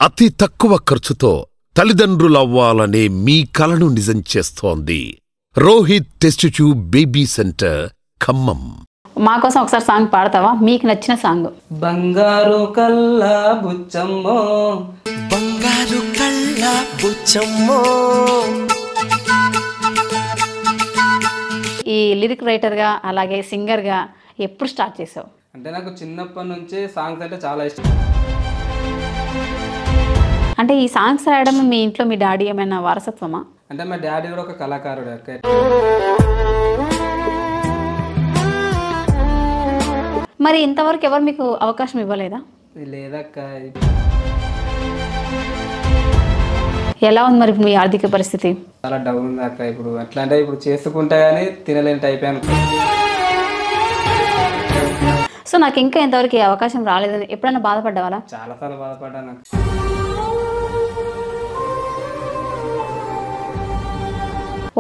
అతి తక్కువ ఖర్చుతో తల్లిదండ్రులవ్వాలనే మీ కలను నిజం చేస్తోంది Rohit test tube baby centre Khammam. మా కోసం ఒకసారి సాంగ్ పాడతావా? మీకు నచ్చిన సాంగ్. బంగారు కల్లా బుచ్చమ్మో, బంగారు కల్లా బుచ్చమ్మో. ఈ లిరిక్ రైటర్గా అలాగే సింగర్గా ఎప్పుడు స్టార్ట్ చేసావు? అంటే నాకు చిన్నప్పటి నుంచి సాంగ్స్ అంటే చాలా ఇష్టం. అంటే ఈ సాంగ్స్ రాయడం మీ ఇంట్లో మీ డాడీ ఏమైనా వారసత్వమా? అంటే మా డాడీ కూడా ఒక కళాకారుడు. మరి ఇంతవరకు ఎవరు మీకు అవకాశం ఇవ్వలేదా? లేదక్క. ఎలా ఉంది మరి మీ ఆర్థిక పరిస్థితి? చాలా డౌన్ ఉంది అక్క. ఇప్పుడు అట్లా అంటే ఇప్పుడు చేసుకుంటా కానీ తినలేని టైప్ అనుకో. సో నాకు ఇంకా ఇంతవరకు ఈ అవకాశం రాలేదని ఎప్పుడైనా బాధపడ్డావాలా? చాలా సార్లు బాధపడ్డాను.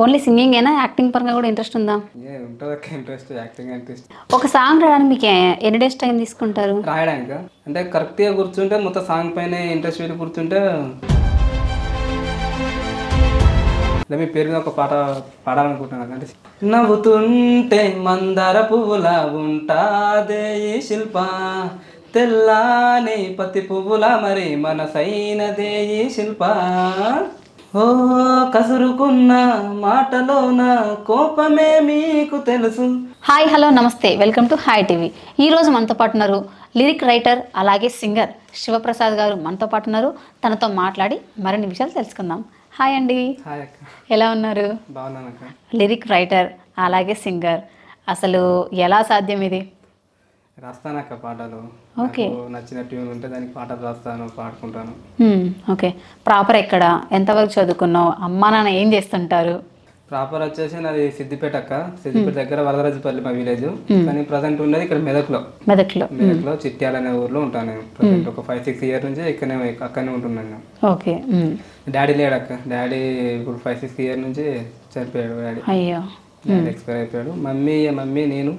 ఓన్లీ సింగింగ్ అయినా యాక్టింగ్ పరంగా కూడా ఇంట్రెస్ట్ ఉందా? ఉంటుంది అక్క ఇంట్రెస్ట్, యాక్టింగ్ ఇంట్రెస్ట్. ఒక సాంగ్ రాయడానికి మీకు ఎన్ని డేస్ టైం తీసుకుంటారు రాయడానికి? అంటే కరెక్ట్గా కూర్చుంటే మొత్తం సాంగ్ పైన ఇంట్రెస్ట్ పెట్టి కూర్చుంటే మీ పేరు మీద ఒక పాట పాడాలనుకుంటున్నాను. అంటే నవ్వుతుంటే మందార పువ్వులా ఉంటాదే ఈ శిల్ప, తెల్లాని పత్తి పువ్వులా మరి మనసైనదే ఈ శిల్ప, ఓ కసురుకున్న మాటలోన కోపమే మీకు తెలుసు. హాయ్, హలో, నమస్తే, వెల్కమ్ టు హాయ్ టీవీ. ఈరోజు మనతో పాటు ఉన్నారు లిరిక్ రైటర్ అలాగే సింగర్ శివప్రసాద్ గారు మనతో పాటు ఉన్నారు. తనతో మాట్లాడి మరిన్ని విషయాలు తెలుసుకుందాం. హాయ్ అండి. హాయ్ అక్క. ఎలా ఉన్నారు? బాగున్నాను అక్క. లిరిక్ రైటర్ అలాగే సింగర్, అసలు ఎలా సాధ్యం ఇది? రాస్తాను అక్క పాటలు. ఓకే. నచ్చిన ట్యూన్ ఉంటే దానికి పాటలు రాస్తాను, పాడుకుంటాను. ఓకే. ప్రాపర్ ఎక్కడ, ఎంతవరకు చదువుకున్నావు, అమ్మా నాన్న ఏం చేస్తుంటారు? ప్రాపర్ వచ్చేసి నాది సిద్దిపేట అక్క. సిద్దిపేట దగ్గర వరదరాజుపల్లి మా విలేజ్. కానీ ప్రజెంట్ ఉండేది ఇక్కడ మెదక్లో చిట్యాల అనే ఊర్లో ఉంటాను నేను. ప్రజెంట్ ఒక 5-6 ఇయర్ నుంచి అక్కడనే ఉంటున్నాను నేను. ఓకే. డాడీ లేడు అక్క. డాడీ ఇప్పుడు 5-6 ఇయర్ నుంచి చనిపోయాడు. అయ్యో. డాడీ ఎక్స్పైర్ అయిపోయాడు. మమ్మీ నేను.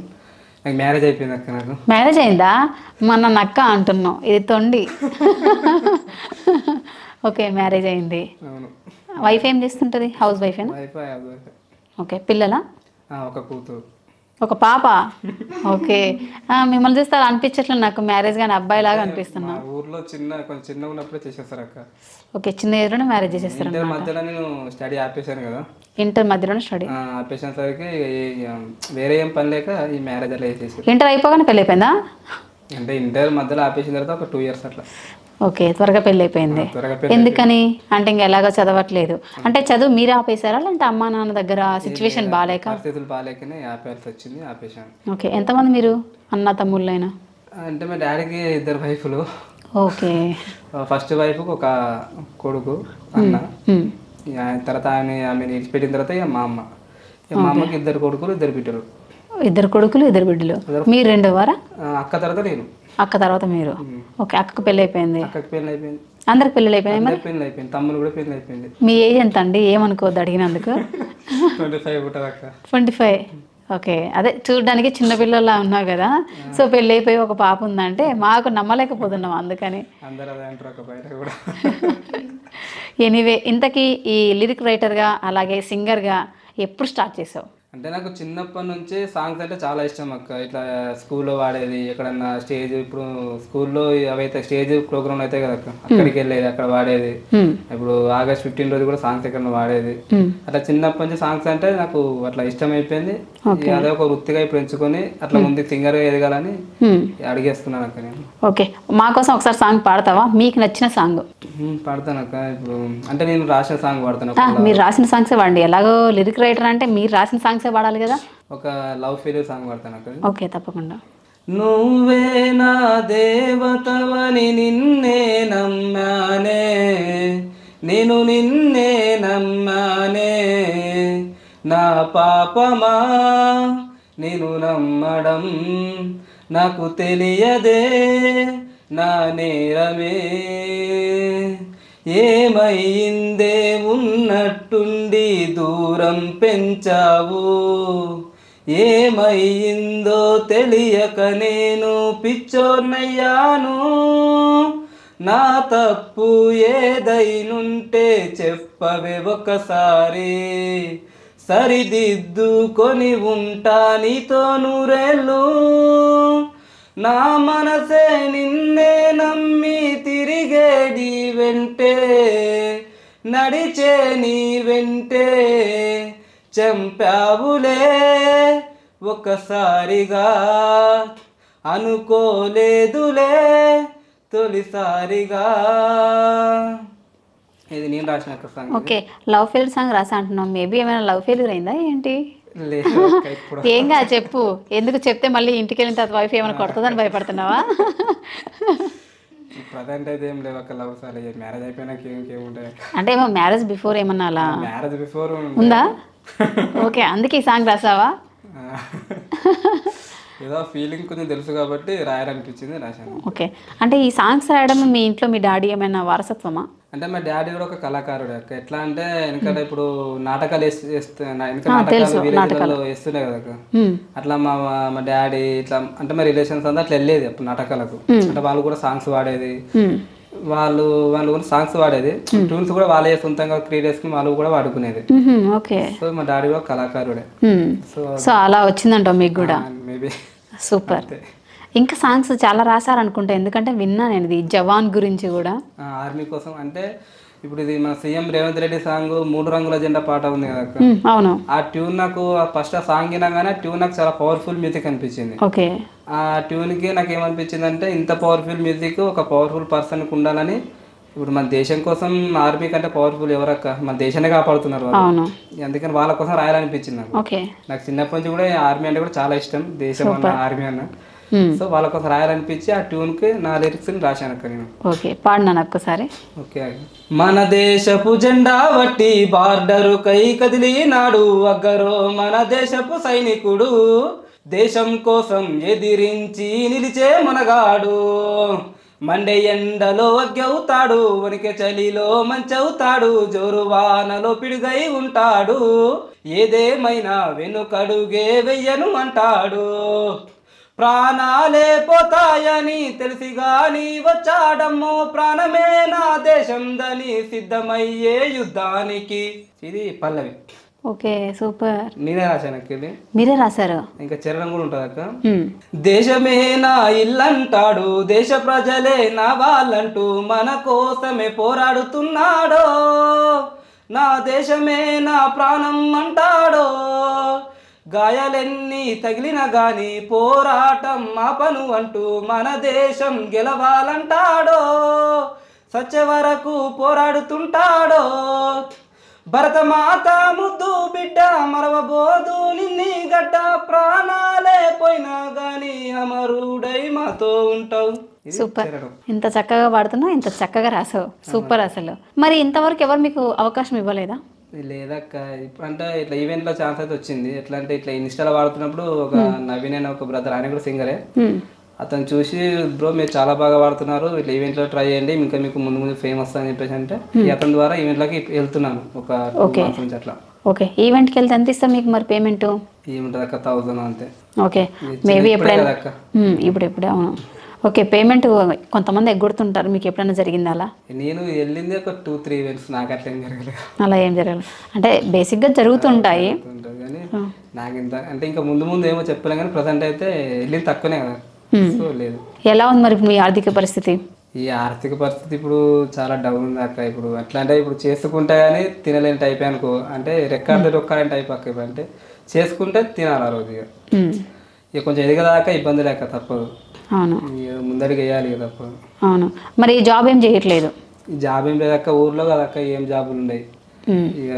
నాకు మ్యారేజ్ అయిపోయింది అక్క. నాకు మ్యారేజ్ అయిందా? మన నక్క అంటున్నావు, ఇది తొండి. ఓకే, మ్యారేజ్ అయింది. అవును. వైఫ్ ఏం చేస్తుంటుంది? హౌస్ వైఫ్ ఏనా? ఓకే. పిల్లలా? ఒక కూతురు, ఒక పాప. ఓకే. మిమ్మల్ని చూస్తే అలా అనిపించట్లేదు నాకు, మ్యారేజ్ కానీ అబ్బాయి లాగా అనిపిస్తున్నా. ఊర్లో కొంచెం చిన్నగా ఉన్నప్పుడే చేసేస్తారు అక్క. ఓకే, చిన్న ఏజ్లోనే మ్యారేజ్ చేసేస్తారు. ఇంటర్ మధ్యలో నేను స్టడీ ఆపేశాను కదా. ఇంటర్ మధ్యలోనే స్టడీ ఆపేసిన సరికి వేరే ఏం పని లేక ఈ మ్యారేజ్ అలా చేసేసి. ఇంటర్ అయిపోగానే పెళ్ళి అయిపోయిందా? అంటే ఇంటర్ మధ్యలో ఆపేసిన తర్వాత ఒక 2 years అట్లా. ఓకే, త్వరగా పెళ్ళి అయిపోయింది. ఎందుకని అంటే ఇంకా ఎలాగో చదవట్లేదు అంటే చదువు మీరే ఆపేశారా, అంటే అమ్మా నాన్న దగ్గర సిచ్యువేషన్ బాగాలేక? పరిస్థితులు బాగాలేకనే ఆపేయాల్సి వచ్చింది, ఆపేశాను. ఓకే. ఎంతమంది మీరు అన్న తమ్ముళ్ళైనా? అంటే మా డాడీకి 2 వైఫ్లు. ఓకే. ఫస్ట్ వైఫ్కి ఒక కొడుకు అన్న. తర్వాత ఆమె నిలిచిపెట్టిన తర్వాత ఇక మా అమ్మకి 2 కొడుకులు 2 బిడ్డలు. 2 కొడుకులు 2 బిడ్డలు. మీరు రెండోవారా? అక్క తర్వాత నేను. అక్క తర్వాత మీరు. ఓకే. అక్కకు పెళ్ళి అయిపోయింది. అక్కకి పెళ్ళి అయిపోయింది. అందరికి పెళ్ళి అయిపోయింది. మరి పెళ్ళి అయిపోయింది. తమ్ముడు కూడా పెళ్ళి అయిపోయింది. మీ ఏజ్ ఎంత అండి? ఏమనుకోవద్దు అడిగినందుకు. 25 ఉంటుంది అక్క. 25. ఓకే. అదే చూడడానికి చిన్నపిల్లలా ఉన్నావు కదా. సో పెళ్ళి అయిపోయి ఒక పాప ఉందంటే మాకు నమ్మలేకపోతున్నాం, అందుకని. అందరూ అదే అంటారు అక్క బయట కూడా. ఎనీవే, ఇంతకీ ఈ లిరిక్ రైటర్గా అలాగే సింగర్గా ఎప్పుడు స్టార్ట్ చేసావు? అంటే నాకు చిన్నప్పటి నుంచి సాంగ్స్ అంటే చాలా ఇష్టం అక్క. ఇట్లా స్కూల్లో వాడేది, ఎక్కడన్నా స్టేజ్, ఇప్పుడు స్కూల్లో అవైతే స్టేజ్ ప్రోగ్రామ్ అయితే కదా అక్క, అక్కడికి వెళ్ళేది, అక్కడ వాడేది. ఇప్పుడు August 15 రోజు కూడా సాంగ్స్ ఎక్కడ వాడేది. అట్లా చిన్నప్పటి నుంచి సాంగ్స్ అంటే నాకు అట్లా ఇష్టం అయిపోయింది. అదే ఒక వృత్తిగా ఇప్పుడు ఎంచుకొని అట్లా ముందుకు సింగర్గా ఎదగాలని అడిగేస్తున్నాను అక్క నేను. ఓకే. మా కోసం ఒకసారి సాంగ్ పాడతావా? మీకు నచ్చిన సాంగ్. పాడతాను అక్క. ఇప్పుడు అంటే నేను రాసిన సాంగ్ పాడతాను. మీరు రాసిన సాంగ్సే వాడండి. ఎలాగో లిరిక్ రైటర్ అంటే మీరు రాసిన సాంగ్సే పాడాలి కదా. ఒక లవ్ ఫెయిల్యూర్ సాంగ్ పాడతాను అక్క. ఓకే, తప్పకుండా. నువ్వే నా దేవతవని నిన్నే నమ్మానే, నేను నిన్నే నమ్మానే, నా పాపమా నేను నమ్మడం, నాకు తెలియదే నా నేరమే, ఏమైందే ఉన్నట్టుండి దూరం పెంచావు, ఏమైందో తెలియక నేను పిచ్చోన్నయ్యాను, నా తప్పు ఏదైనుంటే చెప్పవే ఒకసారి, సరిదిద్దుకొని ఉంటా నీతో నూరేళ్ళు. నా మనసే నిన్నే నమ్మి తిరిగేది వెంటే, నడిచే నీ వెంటే చంపావులే ఒకసారిగా, అనుకోలేదులే తొలిసారిగా. ఇది నేను రాసిన song. Okay, love failure song రాసా అంటున్నాం. మేబీ ఏమైనా లవ్ ఫెయిల్యూర్ అయిందా ఏంటి? లేదు ఇప్పుడు ఏం కాదు చెప్పు. ఎందుకు చెప్తే మళ్ళీ ఇంటికి వెళ్ళిన తర్వాత వైఫ్ ఏమైనా కొడుతుందని భయపడుతున్నావా? ప్రజెంట్ అయితే ఏం లేవు అక్క లవ్ సార్. మ్యారేజ్ అయిపోయినాక ఇంకేముంటాయి అంటే ఏమో మ్యారేజ్ బిఫోర్ ఏమన్నా అలా మ్యారేజ్ బిఫోర్ ఉందా? ఓకే, అందుకే ఈ సాంగ్ రాసావా? ఏదో ఫీలింగ్ కొంచెం తెలుసు కాబట్టి రాయాలనిపించింది, రాశాను. ఓకే, అంటే ఈ సాంగ్స్ రాయడం మీ ఇంట్లో మీ డాడీ ఏమైనా వారసత్వమా? అంటే మా డాడీ కూడా ఒక కళాకారుడు అక్క. ఎట్లా అంటే వెనకాల ఇప్పుడు నాటకాలు నాటకాలు విలేజ్లలో వేస్తుండే కదా అక్క. అట్లా మా డాడీ ఇట్లా అంటే మా రిలేషన్స్ అంతా అట్లా వెళ్ళేది అప్పుడు నాటకాలకు. అంటే వాళ్ళు కూడా సాంగ్స్ వాడేది, వాళ్ళు కూడా సాంగ్స్ వాడేది, ట్యూన్స్ కూడా వాళ్ళే సొంతంగా క్రియేట్ చేసుకుని వాళ్ళు కూడా వాడుకునేది. ఓకే, సో మా డాడీ కూడా కళాకారుడే. సో అలా వచ్చిందంట మీకు కూడా. Maybe super. ఇంకా సాంగ్స్ చాలా రాశారనుకుంటా, ఎందుకంటే విన్నా నేను ఇది జవాన్ గురించి కూడా. ఆర్మీ కోసం అంటే ఇప్పుడు ఇది మన సీఎం రేవంత్ రెడ్డి సాంగ్ 3 రంగుల జెండా పాట ఉంది కదా. అవును, ఆ ట్యూన్ నాకు ఫస్ట్ ఆ సాంగ్ వినగానే ట్యూన్ నాకు చాలా పవర్ఫుల్ మ్యూజిక్ అనిపించింది. ఓకే, ఆ ట్యూన్ కి నాకు ఏమనిపించింది అంటే ఇంత పవర్ఫుల్ మ్యూజిక్ ఒక పవర్ఫుల్ పర్సన్ కి ఉండాలని. ఇప్పుడు మన దేశం కోసం ఆర్మీ కంటే పవర్ఫుల్ ఎవరక్క, మన దేశాన్ని కాపాడుతున్నారు వాళ్ళు. అందుకని వాళ్ళ కోసం రాయాలనిపించింది నాకు. నాకు చిన్నప్పటి నుంచి కూడా ఆర్మీ అంటే కూడా చాలా ఇష్టం, దేశం అన్న ఆర్మీ అన్న. సో వాళ్ళ కోసం రాయాలనిపించి ఆ ట్యూన్ కి నా లిరిక్స్ రాశాను అక్క నేను. ఓకే, పాడినాను ఒక్కసారి. ఓకే. మన దేశపు జెండా వట్టి బార్డరు కై కదిలినాడు అగ్గరో మన దేశపు సైనికుడు, దేశం కోసం ఎదిరించి నిలిచే మనగాడు, మండే ఎండలో అగ్గవుతాడు, వణికే చలిలో మంచవుతాడు, జోరు వానలో పిడుగై ఉంటాడు, ఏదేమైనా వెనుకడుగే వెయ్యను అంటాడు, ప్రాణాలే పోతాయని తెలిసి గాని వచ్చాడమ్మో, ప్రాణమే నా దేశందని సిద్ధమయ్యే యుద్ధానికి. ఇది పల్లవి. Okay, super. నేనే రాశాను అక్క ఇది. మీరే రాశారు? ఇంకా చరణం కూడా ఉంటుంది అక్క. దేశమే నా ఇల్లంటాడు, దేశ ప్రజలే నా వాళ్ళంటూ మన కోసమే పోరాడుతున్నాడో, నా దేశమే నా ప్రాణం అంటాడో, గాయాలెన్ని తగిలిన గాని పోరాటం ఆపను అంటూ మన దేశం గెలవాలంటాడో, సచ్చే వరకు పోరాడుతుంటాడో, భరతమాత ముద్దు బిడ్డ మరవబోదు నిన్ని గడ్డ, ప్రాణాలే పోయినా గాని అమరుడై మాతో ఉంటావు. సూపర్. ఇంత చక్కగా పాడుతున్నావు, ఇంత చక్కగా రాసావు, సూపర్ అసలు. మరి ఇంతవరకు ఎవరు మీకు అవకాశం ఇవ్వలేదా? లేదక్క. ఇప్పుడు అంటే ఇట్లా ఈవెంట్లో ఛాన్స్ అయితే వచ్చింది. ఎట్లా అంటే ఇట్లా ఇన్స్టాలో వాడుతున్నప్పుడు ఒక నవీన్ అనే ఒక బ్రదర్, ఆయన కూడా సింగరే, అతను చూసి బ్రో మీరు చాలా బాగా వాడుతున్నారు, ఇట్లా ఈవెంట్లో ట్రై చేయండి, ఇంకా మీకు ముందు ముందు ఫేమస్ అని చెప్పేసి అంటే అతని ద్వారా ఈవెంట్లోకి వెళ్తున్నాను ఒక 2 months నుంచి అట్లా. ఓకే, ఈవెంట్కి వెళ్తే ఎంత ఇస్తాం మీకు మరి పేమెంట్? ఏముంటుంది అక్క 1000 అంతే. ఓకే, మేబీ ఎప్పుడైనా ఇప్పుడే. అవును, ఓకే. పేమెంట్ కొంతమంది ఎగ్గొడుతుంటారు, మీకు ఎప్పుడైనా జరిగింది అలా? నేను వెళ్ళింది ఒక 2-3 ఈవెంట్స్, నాకు అట్లా ఏం జరగలేదు. అలా ఏం జరగలేదు అంటే బేసిక్గా జరుగుతుంటాయి కానీ నాకు ఇంత అంటే ఇంకా ముందు ఏమో చెప్పలేం, కానీ ప్రజెంట్ అయితే వెళ్ళింది తక్కువనే కదా. సో లేదు. ఎలా ఉంది మరి మీ ఆర్థిక పరిస్థితి? ఈ ఆర్థిక పరిస్థితి ఇప్పుడు చాలా డౌన్ ఉంది అక్క. ఇప్పుడు ఎట్లా అంటే ఇప్పుడు చేసుకుంటే కానీ తినలేని టైప్ అనుకో, అంటే రెక్కాడితే రొక్కాలని టైప్ అక్క. ఇప్పుడు అంటే చేసుకుంటే తినాలి ఆ రోజు. ఇక కొంచెం ఎదిగదాకా ఇబ్బంది లేక తప్పదు. అవును, ముందడికి వేయాలి కదా తప్పదు. అవును. మరి జాబ్ ఏం చేయట్లేదు? జాబ్ ఏం లేదక్క, ఊర్లో కదక్క ఏం జాబులు ఉన్నాయి. ఇక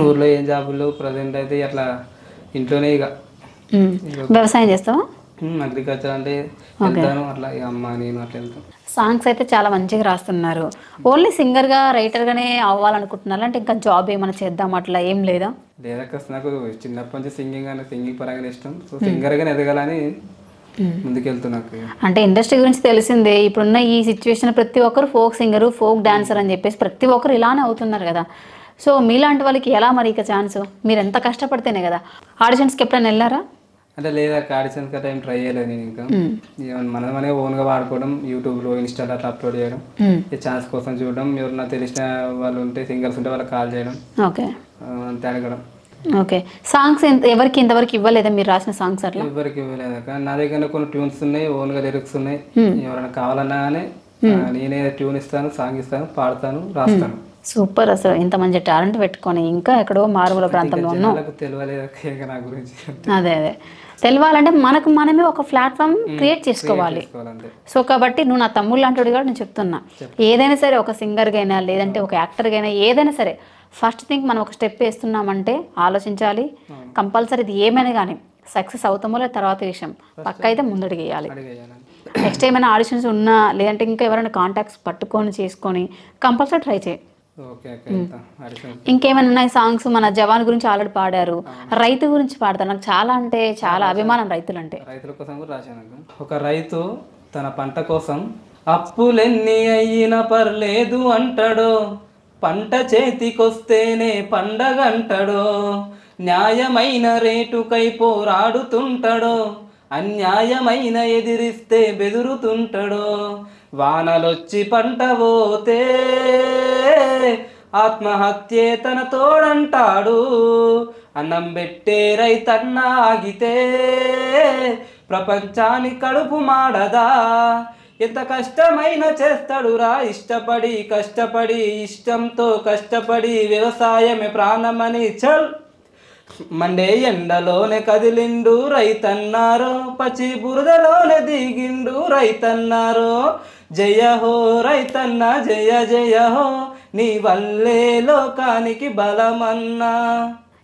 ఊర్లో ఏం జాబులు ప్రజెంట్ అయితే అట్లా ఇంట్లోనే. ఇక వ్యవసాయం చేస్తావా? అగ్రికల్చర్ అంటే వెళ్తాను అట్లా, ఇక అమ్మ నేను అట్లా వెళ్తాను. సాంగ్స్ అయితే చాలా మంచిగా రాస్తున్నారు. ఓన్లీ సింగర్గా రైటర్గానే అవ్వాలనుకుంటున్నారు అంటే ఇంకా జాబ్ ఏమైనా చేద్దాం అట్లా ఏం లేదా? లేదక్క, నాకు చిన్నప్పటి నుంచి సింగింగ్ పరంగా ఇష్టం. సో సింగర్గానే ఎదగాలని ముందుకెళ్తున్నాకు. అంటే ఇండస్ట్రీ గురించి తెలిసిందే, ఇప్పుడున్న ఈ సిచ్యువేషన్ ప్రతి ఒక్కరు ఫోక్ సింగరు, ఫోక్ డాన్సర్ అని చెప్పేసి ప్రతి ఒక్కరు ఇలానే అవుతున్నారు కదా. సో మీలాంటి వాళ్ళకి ఎలా మరి ఇక ఛాన్స్? మీరు ఎంత కష్టపడితేనే కదా. ఆడిషన్స్కి ఎప్పుడైనా వెళ్ళారా? అంటే లేదా ఆడిషన్స్ గట్రా ఏం ట్రై చేయలేదు నేను ఇంకా. మనమే ఓన్గా వాడుకోవడం, యూట్యూబ్లో ఇన్స్టాలో అట్లా అప్లోడ్ చేయడం, ఈ ఛాన్స్ కోసం చూడడం, ఎవరన్నా తెలిసిన వాళ్ళు ఉంటే సింగర్స్ ఉంటే వాళ్ళకి కాల్ చేయడం, ఓకే అంతే అడగడం. ఓకే. సాంగ్స్ ఎవరికి ఇంతవరకు ఇవ్వలేదా మీరు రాసిన సాంగ్స్ అట్లా? ఎవరికి ఇవ్వలేదు అక్క. నా దగ్గర కొన్ని ట్యూన్స్ ఉన్నాయి, ఓన్గా లిరిక్స్ ఉన్నాయి. ఎవరైనా కావాలన్నా కానీ నేనే ట్యూన్ ఇస్తాను, సాంగ్ ఇస్తాను, పాడతాను, రాస్తాను. సూపర్. అసలు ఇంత మంచి టాలెంట్ పెట్టుకొని ఇంకా ఎక్కడో మారుమూల ప్రాంతంలో ఉన్నాం. తెలియలేదు నా గురించి. అదే తెలియాలంటే మనకు మనమే ఒక ప్లాట్ఫామ్ క్రియేట్ చేసుకోవాలి. సో కాబట్టి నువ్వు నా తమ్ముడు లాంటి కూడా నేను చెప్తున్నా, ఏదైనా సరే ఒక సింగర్గా అయినా లేదంటే ఒక యాక్టర్గా అయినా ఏదైనా సరే ఫస్ట్ థింగ్ మనం ఒక స్టెప్ వేస్తున్నామంటే ఆలోచించాలి. కంపల్సరీ ఇది ఏమైనా కానీ సక్సెస్ అవుతామో లేదా తర్వాత విషయం, పక్క అయితే ముందడుగు వేయాలి. నెక్స్ట్ ఏమైనా ఆడిషన్స్ ఉన్నా లేదంటే ఇంకా ఎవరైనా కాంటాక్ట్స్ పట్టుకొని చేసుకొని కంపల్సరీ ట్రై చేయి. ఇంకేమైనా ఉన్నాయి సాంగ్స్? మన జవాన్ గురించి ఆల్రెడీ పాడారు, రైతు గురించి పాడతారు. నాకు చాలా అంటే చాలా అభిమానం రైతులు అంటే. రైతుల కోసం కూడా రాశాను. ఒక రైతు తన పంట కోసం అప్పులెన్ని అయినా పర్లేదు అంటాడో, పంట చేతికొస్తేనే పండగంటాడో, న్యాయమైన రేటుకై పోరాడుతుంటాడో, అన్యాయమైన ఎదిరిస్తే బెదురుతుంటాడో, వానలొచ్చి పంట పోతే ఆత్మహత్యే తన తోడంటాడు, అన్నం పెట్టే రైతన్న ఆగితే ప్రపంచాన్ని కడుపు మాడదా, ఎంత కష్టమైనా చేస్తాడురా ఇష్టపడి కష్టపడి, ఇష్టంతో కష్టపడి, వ్యవసాయమే ప్రాణమని చల్ మండే ఎండలోనే కదిలిండు రైతన్నారో, పచ్చి బురదలోనే దిగిండు రైతన్నారో, జయ హో రైతన్న జయ జయ హో, నీ వల్లే లోకానికి బలమన్నా.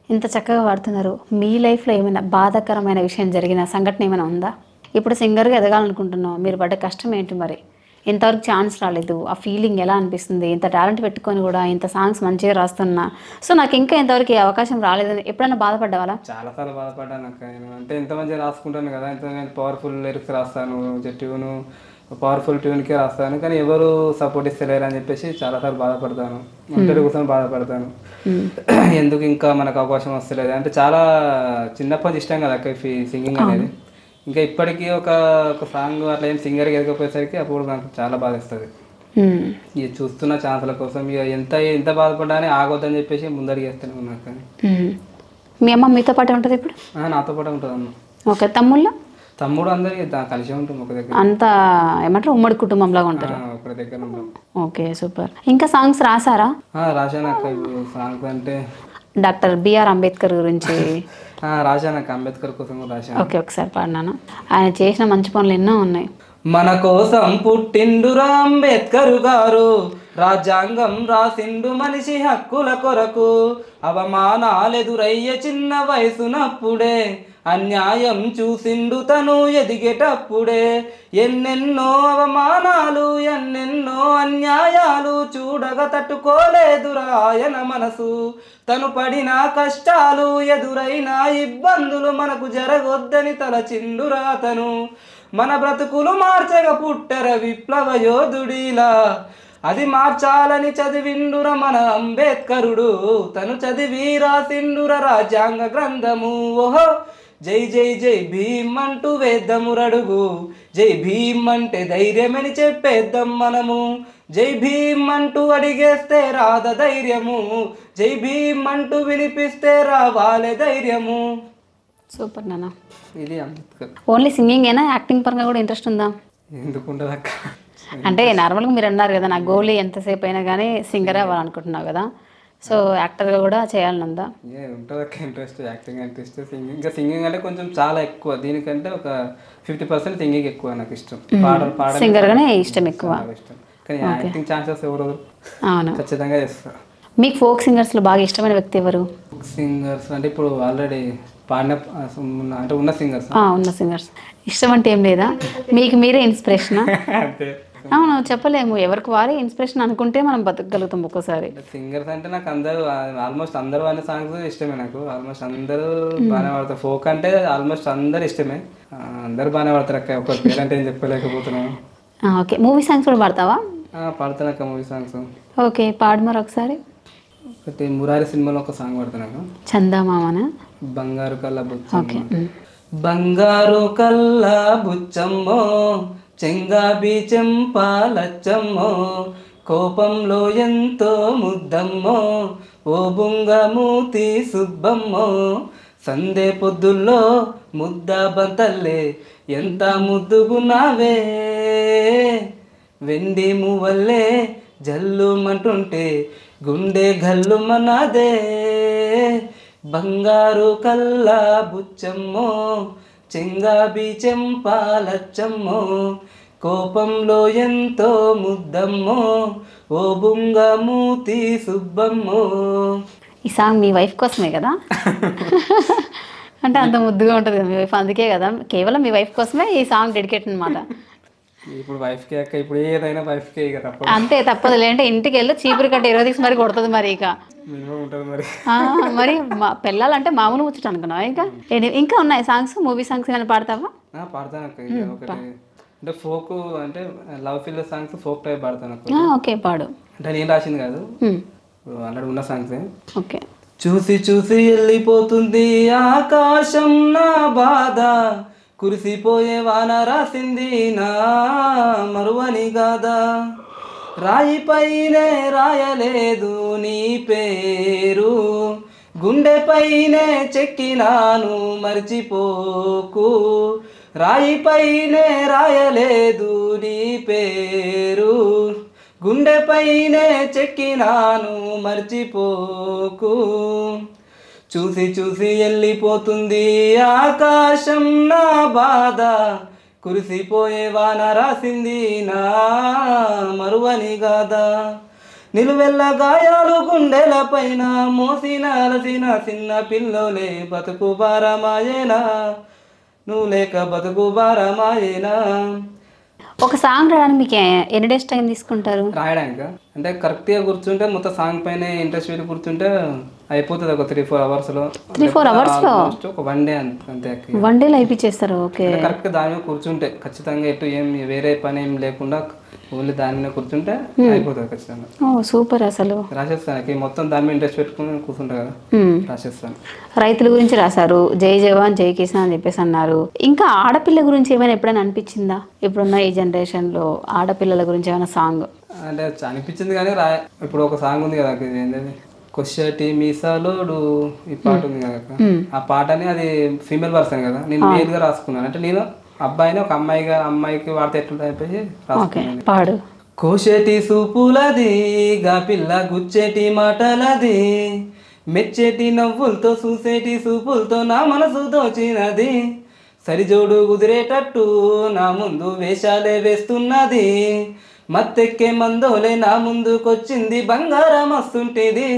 ఇంత చక్కగా పాడుతున్నారు. మీ లైఫ్లో ఏమైనా బాధాకరమైన విషయం జరిగిన సంఘటన ఏమైనా ఉందా? ఇప్పుడు సింగర్గా ఎదగాలనుకుంటున్నావు, మీరు పడ్డ కష్టం ఏంటి మరి? ఇంతవరకు ఛాన్స్ రాలేదు, ఆ ఫీలింగ్ ఎలా అనిపిస్తుంది? ఇంత టాలెంట్ పెట్టుకొని కూడా ఇంత సాంగ్స్ మంచిగా రాస్తున్నా, సో నాకు ఇంకా ఇంతవరకు ఈ అవకాశం రాలేదని ఎప్పుడైనా బాధపడ్డావా? చాలాసార్లు బాధపడ్డాను అక్క. నేను అంటే ఎంత మంచిగా రాసుకుంటాను కదా, ఎంత పవర్ఫుల్ లిరిక్స్ రాస్తాను, ట్యూను పవర్ఫుల్ ట్యూన్కే రాస్తాను, కానీ ఎవరు సపోర్ట్ ఇస్తలేరు అని చెప్పేసి చాలాసార్లు బాధపడతాను. ఒంటరి కూర్చొని బాధపడతాను, ఎందుకు ఇంకా మనకు అవకాశం వస్తలేదు అంటే. చాలా చిన్నప్పటి నుంచి ఇష్టం కదా అక్క సింగింగ్ అనేది. ఇంకా ఇప్పటికీ ఒక సాంగ్ అట్లా ఏం సింగర్కి ఎదగపోయేసరికి అప్పుడు నాకు చాలా బాధ ఇస్తుంది. ఇక చూస్తున్న ఛాన్సుల కోసం ఇక ఎంత బాధపడ్డానే ఆగొద్దని చెప్పేసి ముందడికి వేస్తూనే ఉన్నాను. కానీ మీ అమ్మ మీతో పాటే ఉంటుంది ఇప్పుడు? నాతో పాటే ఉంటుంది అమ్మ. ఓకే. తమ్ముడు అందరికి కలిసి ఉంటుంది ఒక దగ్గర, అంతా ఏమంటారు ఉమ్మడి కుటుంబం లాగా ఉంటారు ఒక దగ్గర ఉంటాం. Okay super. ఇంకా సాంగ్స్ రాసారా? రాశాను అక్క. ఇప్పుడు సాంగ్స్ అంటే డాక్టర్ బిఆర్ అంబేద్కర్ గురించి రాశాను అక్క, అంబేద్కర్ కోసం రాశాను. ఓకే, ఒకసారి పాడినాను. ఆయన చేసిన మంచి పనులు ఎన్నో ఉన్నాయి. మన కోసం పుట్టిండురా అంబేద్కర్ గారు, రాజ్యాంగం రాసిండు మనిషి హక్కుల కొరకు, అవమానాలెదురయ్యే చిన్న వయసునప్పుడే, అన్యాయం చూసిండు తను ఎదిగేటప్పుడే, ఎన్నెన్నో అవమానాలు ఎన్నెన్నో అన్యాయాలు చూడగా తట్టుకోలేదురా ఆయన మనసు, తను పడిన కష్టాలు ఎదురైన ఇబ్బందులు మనకు జరగొద్దని తలచిండురా తను, మన బ్రతుకులు మార్చగా పుట్టర విప్లవ యోధుడిలా, అది మార్చాలని చదివిండుర మన అంబేద్కరుడు, తను చదివి రాసిండుర రాజ్యాంగ గ్రంథము. ఓహో జై జై జై భీమ్ అంటూ వేద్దమురడుగు, జై భీమ్ అంటే ధైర్యమని చెప్పేద్దాం మనము, జై భీమ్ అంటూ అడిగేస్తే రాద ధైర్యము, జై భీమ్ అంటూ వినిపిస్తే రావాలే ధైర్యము. సూపర్ నాన్న. ఇది అంబేద్కర్. ఓన్లీ సింగింగ్ ఏనా, యాక్టింగ్ పరంగా కూడా ఇంట్రెస్ట్ ఉందా? ఎందుకు ఉండదు అక్క. అంటే నార్మల్గా మీరు అన్నారు కదా, నా గోల్ ఎంతసేపు అయినా కానీ సింగర్ అవ్వాలనుకుంటున్నావు కదా, సో యాక్టర్గా కూడా చేయాలని ఉందా? ఉంటుంది అక్క ఇంట్రెస్ట్, యాక్టింగ్ ఇంట్రెస్ట్. సింగింగ్ ఇంకా సింగింగ్ అంటే కొంచెం చాలా ఎక్కువ, దీనికంటే ఒక 50% సింగింగ్ ఎక్కువ నాకు ఇష్టం. పాడడం సింగర్గానే ఇష్టం ఎక్కువ ఇష్టం, కానీ యాక్టింగ్ ఛాన్సెస్ ఎవరు అవును ఖచ్చితంగా చేస్తారు. మీకు ఫోక్ సింగర్స్లో బాగా ఇష్టమైన వ్యక్తి ఎవరు? సింగర్స్ అంటే ఇప్పుడు ఆల్రెడీ పాడిన అంటే ఉన్న సింగర్స్. ఉన్న సింగర్స్ ఇష్టం అంటే ఏం లేదా, మీకు మీరే ఇన్స్పిరేషన్? అంతే. అవును, చెప్పలేము, ఎవరికి వారే ఇన్స్పిరేషన్ అనుకుంటే మనం బతకగలుగుతాం ఒక్కోసారి. సింగర్స్ అంటే నాకు అందరూ ఆల్మోస్ట్ అందరూ అనే సాంగ్స్ ఇష్టమే నాకు, ఆల్మోస్ట్ అందరూ బాగానే పాడతారు. ఫోక్ అంటే ఆల్మోస్ట్ అందరు ఇష్టమే, అందరు బాగానే పాడతారు అక్క. ఒక పేరు అంటే ఏం చెప్పలేకపోతున్నాను. ఓకే. మూవీ సాంగ్స్ కూడా పాడతావా? పాడతాను అక్క మూవీ సాంగ్స్. ఓకే, పాడు మరి ఒకసారి. ఒకటి మురారి సినిమాలో ఒక సాంగ్ పాడతాను. చందామామనా? బంగారు కళ్ళ ఓకే. బంగారు కల్ల బుచ్చమ్మో చెంగాబి చెంపాలచ్చమ్మో కోపంలో ఎంతో ముద్దమ్మో ఓ బుంగమూతి సుబ్బమ్మో సందే పొద్దుల్లో ముద్ద బంతల్లే ఎంత ముద్దుగున్నావే వెండి మువ్వల్లే జల్లుమంటుంటే గుండె గల్లుమన్నదే బంగారు కల్ల బుచ్చమ్మో చెంగాబి చెంపాలచ్చమ్మో కోపంలో ఎంతో ముద్దమ్మో ఓ బుంగమూతి సుబ్బమ్మో. ఈ సాంగ్ మీ వైఫ్ కోసమే కదా? అంటే అంత ముద్దుగా ఉంటుంది కదా మీ వైఫ్, అందుకే కదా కేవలం మీ వైఫ్ కోసమే ఈ సాంగ్ డెడికేట్ అనమాట. ఇప్పుడు వైఫ్కే అక్క, ఇప్పుడు ఏదైనా వైఫ్కే ఇక తప్పదు. అంతే తప్పదు, లేదంటే ఇంటికి వెళ్ళి చీపురు కట్ట ఎరోదిక్స్ మరి కొడుతుంది మరి. ఇక మినిమం ఉంటుంది మరి. మరి పిల్లలంటే మామూలు ముచ్చట అనుకున్నావా? ఇంకా ఉన్నాయి సాంగ్స్, మూవీ సాంగ్స్ ఏమైనా పాడతావా? పాడతాను అక్క. ఇంకా ఒకటి అంటే ఫోక్, అంటే love feel songs folk type పాడతాను అక్క. ఓకే పాడు. అంటే నేను రాసింది కాదు, ఆల్రెడీ ఉన్న సాంగ్సే. ఓకే. చూసి చూసి వెళ్ళిపోతుంది ఆకాశం నా బాధ, కురిసిపోయే వాన రాసింది నా మరువని గాదా, రాయిపైనే రాయలేదు నీ పేరు, గుండెపైనే చెక్కినాను మర్చిపోకు, రాయిపైనే రాయలేదు నీ పేరు, గుండెపైనే చెక్కినాను మర్చిపోకు, చూసి చూసి వెళ్ళిపోతుంది ఆకాశం నా బాధ, కురిసిపోయే వాన రాసింది నా మరువని గాదా, నిలువెల్ల గాయాలు గుండెల పైన మోసిన అలసిన చిన్న పిల్లోలే బతుకు భారమాయేనా, నువ్వు లేక బతుకు భారమాయేనా. ఒక సాంగ్ రాయడానికి మీకు ఎన్ని డేస్ టైం తీసుకుంటారు? రాయడానికి అంటే కరెక్ట్గా కూర్చుంటే మొత్తం సాంగ్ పైన ఇంట్రెస్ట్ పెట్టి కూర్చుంటే అయిపోతుంది ఒక 3-4 అవర్స్లో. 3-4 అవర్స్లో ఒక 1 డే అంతే. 1 డేలో అయిపించేస్తారు. ఓకే. కరెక్ట్గా దాని మీద కూర్చుంటే ఖచ్చితంగా ఎటు ఏం వేరే పని ఏం లేకుండా ఓన్లీ దాని మీద కూర్చుంటే అయిపోతుంది ఖచ్చితంగా. ఓ సూపర్. అసలు రాసేస్తాను మొత్తం దాని మీద ఇంట్రెస్ట్ పెట్టుకుని కూర్చుంటా కదా, రాసేస్తాను. రైతుల గురించి రాశారు, జై జవాన్ జై కిసాన్ అని చెప్పేసి అన్నారు. ఇంకా ఆడపిల్ల గురించి ఏమైనా ఎప్పుడైనా అనిపించిందా? ఇప్పుడున్న ఈ జనరేషన్లో ఆడపిల్లల గురించి ఏమైనా సాంగ్ అంటే అనిపించింది కానీ ఇప్పుడు ఒక సాంగ్ ఉంది కదా ఏంటది, కొషటి మీసాలోడు ఈ పాట ఉంది కదా, ఆ పాటని అది ఫీమేల్ వర్షన్ కదా, నేను మేల్గా రాసుకున్నాను. అంటే నేను అబ్బాయిని ఒక అమ్మాయికి వాడితే ఎట్లుంటుంది చెప్పేసి రాసుకున్నాను. పాడు. కోసేటి సూపులది గా పిల్ల గుచ్చేటి మాటలది, మెచ్చేటి నవ్వులతో చూసేటి సూపులతో నా మనసు దోచినది, సరిజోడు కుదిరేటట్టు నా ముందు వేషాలే వేస్తున్నది, మత్తెక్కే మందోలే నా ముందుకొచ్చింది బంగారం వస్తుంటేది,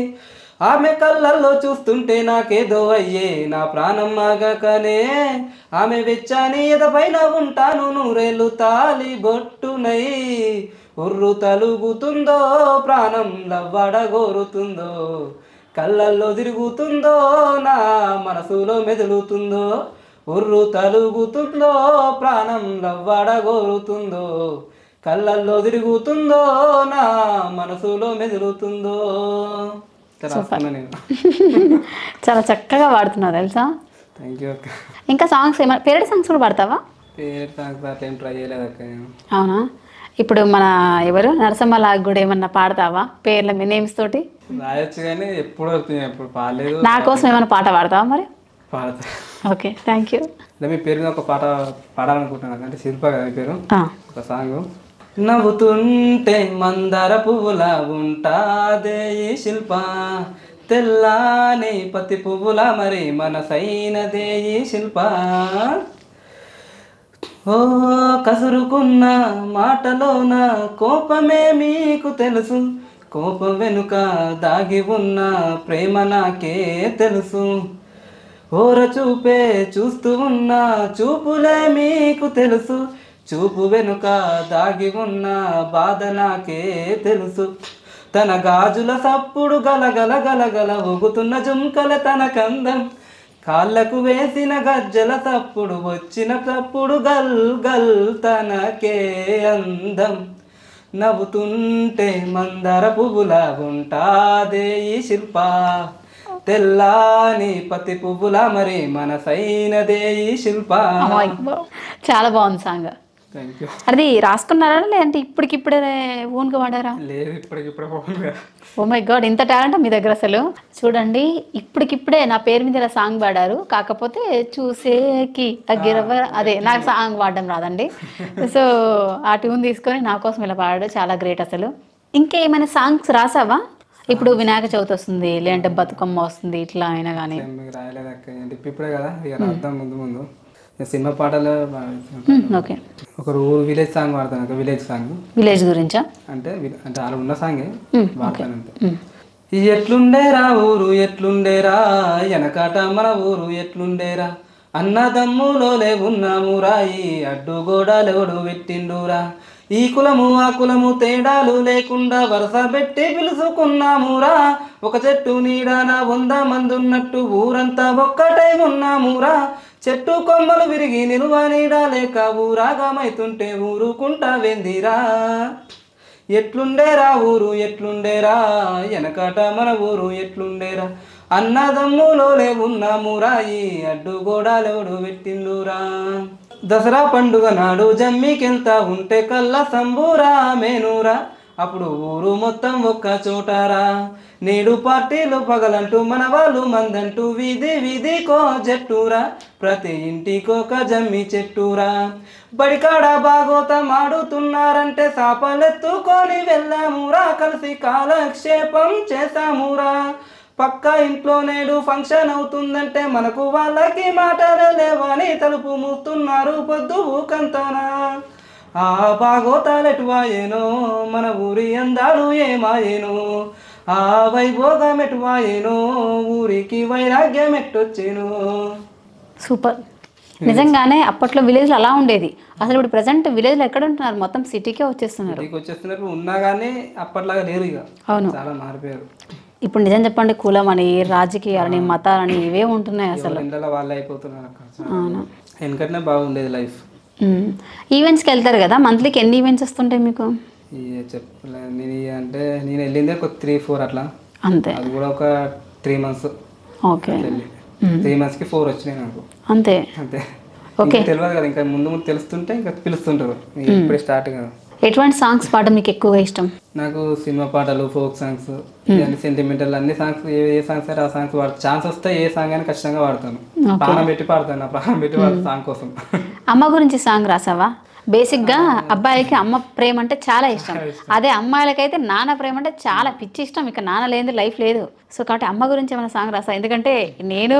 ఆమె కళ్ళల్లో చూస్తుంటే నాకేదో అయ్యే నా ప్రాణం ఆగకనే, ఆమె వెచ్చాని ఎదపైన ఉంటాను నూరేళ్ళు తాలి బొట్టునై, ఉర్రు తలుగుతుందో ప్రాణం లవ్వడగోరుతుందో, కళ్ళల్లో తిరుగుతుందో నా మనసులో మెదులుతుందో, ఉర్రు తలుగుతుందో ప్రాణం లవ్వడగోరుతుందో, కళ్ళల్లో తిరుగుతుందో నా మనసులో మెదులుతుందో. చాలా చక్కగా పాడుతున్నావు తెలుసా. థ్యాంక్ యూ అక్క. ఇంకా సాంగ్స్ ఏమైనా పేరెడ్ సాంగ్స్ కూడా పాడతావా? పేరెడ్ సాంగ్స్ అట్లా ఏం ట్రై చేయలేదు అక్క. అవునా? ఇప్పుడు మన ఎవరు నరసింహలాగా కూడా ఏమన్నా పాడతావా పేర్ల నేమ్స్ తోటి? రాయొచ్చు కానీ ఎప్పుడు పాడలేదు. నా కోసం ఏమైనా పాట పాడతావా మరి? పాడతా. Okay thank you. మీ పేరు మీద ఒక పాట పాడాలనుకుంటున్నాను. అంటే శిల్ప కదా మీ పేరు. ఒక సాంగ్. నవ్వుతుంటే మందార పువ్వులా ఉంటాదే ఈ శిల్ప, తెల్లాని పత్తి పువ్వులా మరి మనసైనదే ఈ శిల్ప, ఓ కసురుకున్న మాటలోన కోపమే మీకు తెలుసు, కోపం వెనుక దాగి ఉన్న ప్రేమ నాకే తెలుసు, ఓర చూపే చూస్తూ ఉన్న చూపులే మీకు తెలుసు, చూపు వెనుక దాగి ఉన్న బాధ నాకే తెలుసు, తన గాజుల సప్పుడు గలగల గలగల ఊగుతున్న జుంకల తన కందం, కాళ్ళకు వేసిన గజ్జల సప్పుడు వచ్చిన సప్పుడు గల్ గల్ తనకే అందం, నవ్వుతుంటే మందార పువ్వులా ఉంటాదే ఈ శిల్ప, తెల్లాని పత్తి పువ్వులా మరి మనసైనదే ఈ శిల్ప. చాలా బాగుంది సాంగ్. Thank you. అది రాసుకున్నారా లేదంటే ఇప్పటికిప్పుడే ఓన్గా వాడారా? లేదు, ఇప్పటికిప్పుడే ఓన్గా. ఓ మై గాడ్, ఇంత టాలెంట్ మీ దగ్గర అసలు. చూడండి, ఇప్పటికిప్పుడే నా పేరు మీద ఇలా సాంగ్ పాడారు, కాకపోతే చూసేకి తగ్గిరవ అదే నాకు సాంగ్ పాడడం రాదండి. సో ఆ ట్యూన్ తీసుకొని నా కోసం ఇలా పాడాడు, చాలా గ్రేట్ అసలు. ఇంకా ఏమైనా సాంగ్స్ రాసావా? ఇప్పుడు వినాయక చవితి వస్తుంది, లేదంటే బతుకమ్మ వస్తుంది, ఇట్లా అయినా కానీ రాయలేదు అక్క, ఇప్పుడే కదా ఇక రాద్దాం ముందు ముందు. సినిమా పాటలు ఓకే. ఒక ఊరు విలేజ్ సాంగ్ పాడతాను, ఒక విలేజ్ సాంగ్. విలేజ్ గురించా? అంటే అంటే అలా ఉన్న సాంగే పాడతాను అంతే. ఎట్లుండేరా ఊరు ఎట్లుండేరా, వెనకాట మన ఊరు ఎట్లుండేరా, అన్నదమ్ములోలే ఉన్నామురా, ఈ అడ్డుగోడలెవడు పెట్టిండురా, ఈ కులము ఆ కులము తేడాలు లేకుండా వరుస పెట్టి పిలుచుకున్నామురా, ఒక చెట్టు నీడాన 100 మంది ఉన్నట్టు ఊరంతా ఒక్కటై ఉన్నామురా, చెట్టు కొమ్మలు విరిగి నిలువ నీడా లేక ఊరాగమైతుంటే ఊరుకుంటా వెందిరా, ఎట్లుండేరా ఊరు ఎట్లుండేరా, వెనకట మన ఊరు ఎట్లుండేరా, అన్నదమ్ములోలే ఉన్నామురా, ఈ అడ్డుగోడాలెవడు పెట్టిండురా, దసరా పండుగ నాడు జమ్మికెళ్తా ఉంటే కళ్ళ సంబూరా మేనూరా, అప్పుడు ఊరు మొత్తం ఒక్క చోటారా, నేడు పార్టీలు పగలంటూ మన వాళ్ళు మందంటూ వీధి వీధికో జట్టురా, ప్రతి ఇంటికొక జమ్మి చెట్టురా, బడికాడ బాగోతం ఆడుతున్నారంటే సాపలెత్తుకొని వెళ్ళామురా, కలిసి కాలక్షేపం చేసామురా, పక్క ఇంట్లో నేడు ఫంక్షన్ అవుతుందంటే మనకు వాళ్ళకి మాటలు లేవని తలుపు మూస్తున్నారు పొద్దు ఊకంతనా, ఆ బాగోతాలెటువాయేనో మన ఊరి అందాలు ఏమాయేనో, ఆ వైభోగం ఎటువాయేనో ఊరికి వైరాగ్యం ఎట్టొచ్చేను. సూపర్. నిజంగానే అప్పట్లో విలేజ్లో అలా ఉండేది, అసలు ఇప్పుడు ప్రజెంట్ విలేజ్లో ఎక్కడ ఉంటున్నారు, మొత్తం సిటీకే వచ్చేస్తున్నారు. ఉన్నా కానీ అప్పట్లాగా లేరు ఇక. అవును, చాలా మారిపోయారు. ఇప్పుడు నిజం చెప్పండి, కులం అని రాజకీయాలని మతాలని ఇవే ఉంటున్నాయి అసలు. వాళ్ళు అయిపోతున్నారు. వెనకనే బాగుండేది లైఫ్. ఈవెంట్స్కి వెళ్తారు కదా, మంత్లీకి ఎన్ని ఈవెంట్స్ వస్తుంటాయి మీకు? చెప్పలేదు అంటే నేను వెళ్ళిందే ఒక 3-4 అట్లా అంతే, అది కూడా ఒక 3 months. ఓకే, 3 monthsకి 4 వచ్చినాయి నాకు అంతే. అంతే, ఓకే. తెలియదు కదా, ఇంకా ముందు ముందు తెలుస్తుంటే ఇంకా పిలుస్తుంటారు, ఇప్పుడే స్టార్ట్ కదా. ఎటువంటి సాంగ్స్ పాడడం మీకు ఎక్కువగా ఇష్టం? నాకు సినిమా పాటలు, ఫోక్ సాంగ్స్, సెంటిమెంటల్ అన్ని సాంగ్స్, ఏ సాంగ్స్ అయితే ఆ సాంగ్స్ వాడతాను. ఛాన్స్ వస్తే ఏ సాంగ్ అని ఖచ్చితంగా వాడతాను, ప్రాణం పెట్టి పాడతాను, నా ప్రాణం పెట్టి వాడతాను సాంగ్ కోసం. అమ్మ గురించి సాంగ్ రాసావా? బేసిక్గా అబ్బాయిలకి అమ్మ ప్రేమ అంటే చాలా ఇష్టం, అదే అమ్మాయిలకైతే నాన్న ప్రేమ అంటే చాలా పిచ్చి ఇష్టం, ఇక నాన్న లేని లైఫ్ లేదు. సో కాబట్టి అమ్మ గురించి ఏమైనా సాంగ్ రాసా? ఎందుకంటే నేను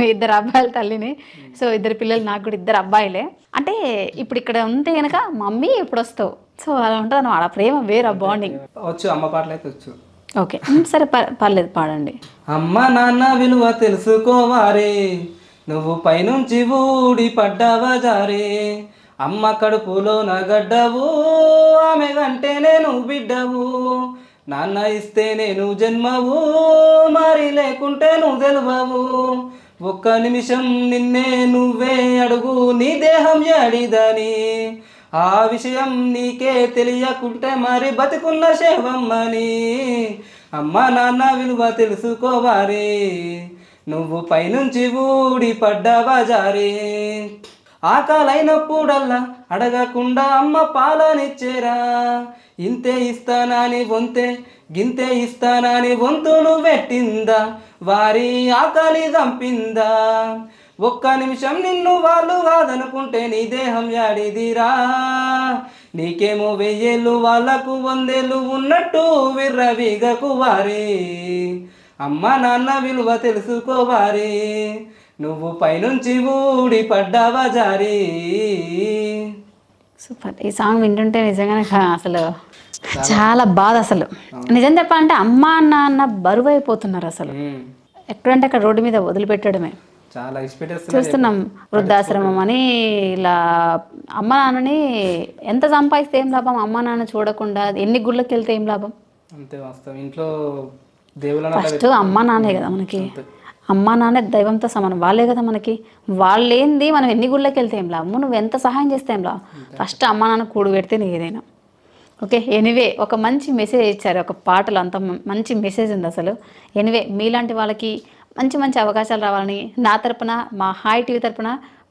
2 అబ్బాయిల తల్లిని, సో 2 పిల్లలు, నాకు కూడా 2 అబ్బాయిలే. అంటే ఇప్పుడు ఇక్కడ ఉంటే కనుక మమ్మీ ఇప్పుడు వస్తావు, సో అలా ఉంటుంది అన్నమాట, ఆ ప్రేమ వేరే బాండింగ్. వచ్చు, అమ్మ పాటలు అయితే వచ్చు. ఓకే, సరే పర్లేదు, పాడండి. అమ్మ నాన్న విలువ తెలుసుకోవారే, నువ్వు పైనుంచి ఊడి పడ్డావా జారే, అమ్మ కడుపులో నగడ్డవు, ఆమె కంటే నేను బిడ్డవు, నాన్న ఇస్తే నేను జన్మవు, మరి లేకుంటే నువ్వు తెలువవు, ఒక్క నిమిషం నిన్నే నువ్వే అడుగు, నీ దేహం ఏడిదని, ఆ విషయం నీకే తెలియకుంటే మరి బతికున్న శవమ్మని, అమ్మ నాన్న విలువ తెలుసుకోవారే, నువ్వు పైనుంచి ఊడి పడ్డావా జారే, ఆకలైనప్పుడల్లా అడగకుండా అమ్మ పాలనిచ్చేరా, ఇంతే ఇస్తానని వంతే గింతే ఇస్తానని వంతులు పెట్టిందా, వారి ఆకలి చంపిందా, ఒక్క నిమిషం నిన్ను వాళ్ళు కాదనుకుంటే నీ దేహం యాడిదిరా, నీకేమో 1000 ఏళ్ళు వాళ్ళకు 100 ఏళ్ళు ఉన్నట్టు విర్రవీగకు వారే, అమ్మ నాన్న విలువ తెలుసుకోవారే, నువ్వు పైనుంచి ఊడి పడ్డావా జారీ. సూపర్. ఈ సాంగ్ వింటుంటే నిజంగానే అసలు చాలా బాధ. అసలు నిజం చెప్పాలంటే అమ్మా నాన్న బరువు అయిపోతున్నారు అసలు, ఎక్కడంటే అక్కడ రోడ్డు మీద వదిలిపెట్టడమే. చాలా చూస్తున్నాం, వృద్ధాశ్రమం అని ఇలా అమ్మ నాన్నని ఎంత సంపాదిస్తే ఏం లాభం, అమ్మ నాన్న చూడకుండా ఎన్ని గుళ్ళకి వెళ్తే ఏం లాభం. అంతే వాస్తవం. ఇంట్లో ఫస్ట్ అమ్మ నాన్నే కదా మనకి, అమ్మ నాన్న దైవంతో సమానం, వాళ్ళే కదా మనకి, వాళ్ళేంది మనం ఎన్ని గుళ్ళకి వెళ్తే ఏం లాభం, నువ్వు ఎంత సహాయం చేస్తే ఏం లాభం, ఫస్ట్ అమ్మ నాన్న కూడు పెడితే నీ ఏదైనా. ఓకే, ఎనీవే ఒక మంచి మెసేజ్ ఇచ్చారు, ఒక పాటలో అంత మంచి మెసేజ్ ఉంది అసలు. ఎనీవే మీలాంటి వాళ్ళకి మంచి మంచి అవకాశాలు రావాలని నా తరపున, మా హాయ్ టీవీ తరపున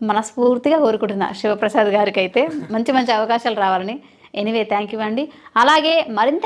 మనస్ఫూర్తిగా కోరుకుంటున్నా. శివప్రసాద్ గారికి అయితే మంచి మంచి అవకాశాలు రావాలని. ఎనీవే థ్యాంక్ యూ అండి. అలాగే మరింత